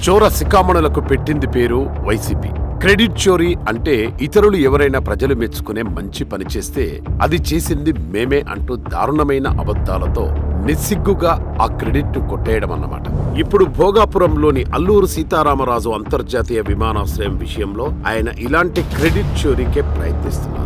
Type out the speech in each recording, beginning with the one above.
చోర శిఖామణులకు పెట్టింది పేరు వైసీపీ. క్రెడిట్ చోరీ అంటే ఇతరులు ఎవరైనా ప్రజలు మెచ్చుకునే మంచి పని చేస్తే అది చేసింది మేమే అంటూ దారుణమైన అబద్ధాలతో నిస్సిగ్గుగా ఆ క్రెడిట్ కొట్టేయడం అన్నమాట. ఇప్పుడు భోగాపురంలోని అల్లూరు సీతారామరాజు అంతర్జాతీయ విమానాశ్రయం విషయంలో ఆయన ఇలాంటి క్రెడిట్ చోరీకే ప్రయత్నిస్తున్నారు.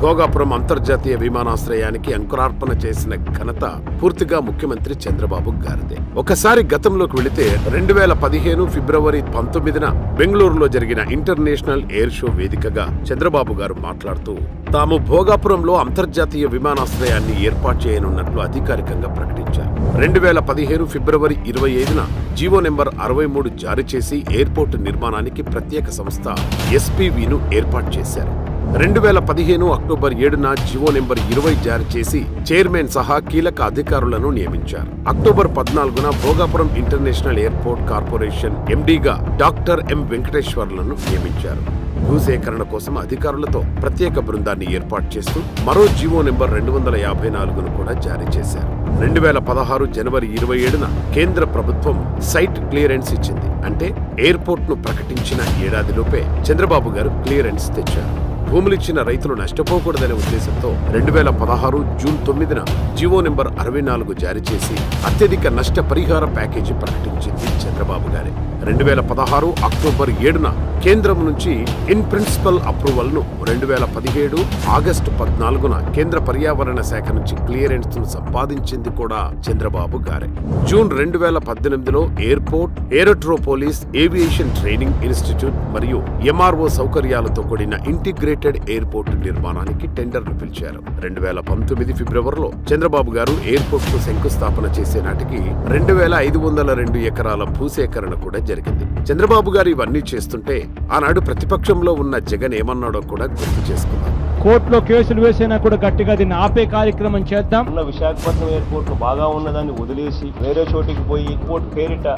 భోగాపురం అంతర్జాతీయ విమానాశ్రయానికి అంకురార్పణ చేసిన ఘనత పూర్తిగా ముఖ్యమంత్రి చంద్రబాబు గారిదే. ఒకసారి గతంలోకి వెళితే 2015 ఫిబ్రవరి 19న బెంగళూరులో జరిగిన ఇంటర్నేషనల్ ఎయిర్ షో వేదికగా చంద్రబాబు గారు మాట్లాడుతూ తాము భోగాపురంలో అంతర్జాతీయ విమానాశ్రయాన్ని ఏర్పాటు చేయనున్నట్లు అధికారికంగా ప్రకటించారు. 2015 ఫిబ్రవరి 25న జీవో నెంబర్ 63 జారీ చేసి ఎయిర్పోర్టు నిర్మాణానికి ప్రత్యేక సంస్థ ఎస్పీవీను ఏర్పాటు చేశారు. 2015 అక్టోబర్ 7న జీవో నెంబర్ 20 జారీ చేసి చైర్మన్ సహా కీలక అధికారులను నియమించారు. అక్టోబర్ 14న భోగాపురం ఇంటర్నేషనల్ ఎయిర్పోర్ట్ కార్పొరేషన్ ఎండీగా డాక్టర్ ఎం వెంకటేశ్వర్లను నియమించారు. భూసేకరణ కోసం అధికారులతో ప్రత్యేక బృందాన్ని ఏర్పాటు చేస్తూ మరో జీవో నెంబర్ 254ను కూడా జారీ చేశారు. 2016 జనవరి 27న కేంద్ర ప్రభుత్వం సైట్ క్లియరెన్స్ ఇచ్చింది. అంటే ఎయిర్పోర్ట్ ను ప్రకటించిన ఏడాదిలోపే చంద్రబాబు గారు క్లియరెన్స్ తెచ్చారు. భూములిచ్చిన రైతులు నష్టపోకూడదనే ఉద్దేశంతో 2016 జూన్ 9న జీవో నెంబర్ 64 జారీ చేసి అత్యధిక నష్ట పరిహార ప్యాకేజీ ప్రకటించింది చంద్రబాబు గారే. 2016 అక్టోబర్ 7న కేంద్రం నుంచి ఇన్ ప్రిన్సిపల్ అప్రూవల్ ను 2017 ఆగస్టు 14న కేంద్ర పర్యావరణ శాఖ నుంచి క్లియరెన్స్ ను సంపాదించింది కూడా చంద్రబాబు గారే. జూన్ 2018లో airport, aerotropolis, aviation training institute మరియు ఎంఆర్ఓ సౌకర్యాలతో కూడిన ఇంటిగ్రేటెడ్ ఎయిర్పోర్ట్ నిర్మాణానికి టెండర్లు పిలిచారు. 2019 ఫిబ్రవరిలో చంద్రబాబు గారు ఎయిర్పోర్ట్ కు శంకుస్థాపన చేసే నాటికి 2502 ఎకరాల భూసేకరణ కూడా జరిగింది. చంద్రబాబు గారు ఇవన్నీ చేస్తుంటే ఆనాడు ప్రతిపక్షంలో ఉన్న జగన్ ఏమన్నాడో కూడా గుర్తు చేసుకున్నాం. కోర్టులో కేసులు వేసినా కూడా గట్టిగా దీన్ని ఆపే కార్యక్రమం చేద్దాం. విశాఖపట్నం ఎయిర్పోర్ట్ బాగా ఉన్నదాన్ని వదిలేసి వేరే చోటికి పోయి ఎయిర్పోర్ట్ పేరిట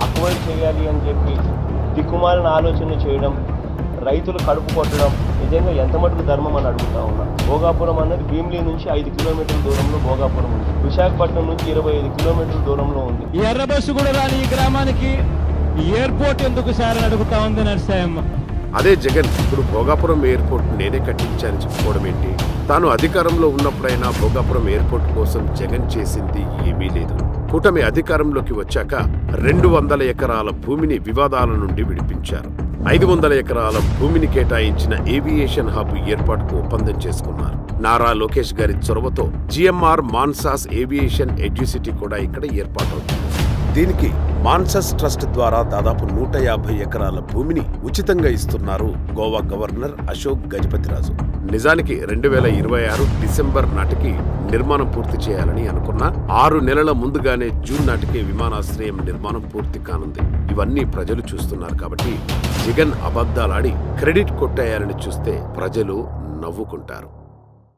అక్వైర్ చేయాలి అని చెప్పి దిక్కుమాలిన ఆలోచన చేయడం, రైతులు కడుపు కొట్టడం నిజంగా ఎంత మటుకు ధర్మం అని అడుగుతా ఉన్నా. భోగాపురం అన్నది భీమిలీ నుంచి 5 కిలోమీటర్ల దూరంలో భోగాపురం ఉంది. విశాఖపట్నం నుంచి 25 కిలోమీటర్ల దూరంలో ఉంది. ఎర్ర బస్సు కూడా రాని ఈ గ్రామానికి ఎయిర్పోర్ట్ ఎందుకు సార్ అని అడుగుతా ఉంది నర్సయ్యమ్మ. అదే జగన్ ఇప్పుడు భోగాపురం ఎయిర్పోర్ట్ నేనే కట్టించానని చెప్పుకోవడం ఏంటి? తాను అధికారంలో ఉన్నప్పుడైనా భోగాపురం ఎయిర్పోర్ట్ కోసం జగన్ చేసింది ఏమీ లేదు. కూటమి అధికారంలోకి వచ్చాక 200 ఎకరాల భూమిని వివాదాల నుండి విడిపించారు. 500 ఎకరాల భూమిని కేటాయించిన ఏవియేషన్ హబ్ ఏర్పాటుకు ఒప్పందం చేసుకున్నారు. నారా లోకేష్ గారి చొరవతో జిఎంఆర్ మాన్సాస్ ఏవియేషన్ ఎడ్యుసిటీ కూడా ఇక్కడ ఏర్పాటవుతుంది. దీనికి మాన్సాస్ ట్రస్ట్ ద్వారా దాదాపు 150 ఎకరాల భూమిని ఉచితంగా ఇస్తున్నారు గోవా గవర్నర్ అశోక్ గజపతిరాజు. నిజానికి 2026 డిసెంబర్ నాటికి నిర్మాణం పూర్తి చేయాలని అనుకున్న 6 నెలల ముందుగానే జూన్ నాటికి విమానాశ్రయం నిర్మాణం పూర్తి కానుంది. ఇవన్నీ ప్రజలు చూస్తున్నారు కాబట్టి జగన్ అబద్ధాలాడి క్రెడిట్ కొట్టాయాలని చూస్తే ప్రజలు నవ్వుకుంటారు.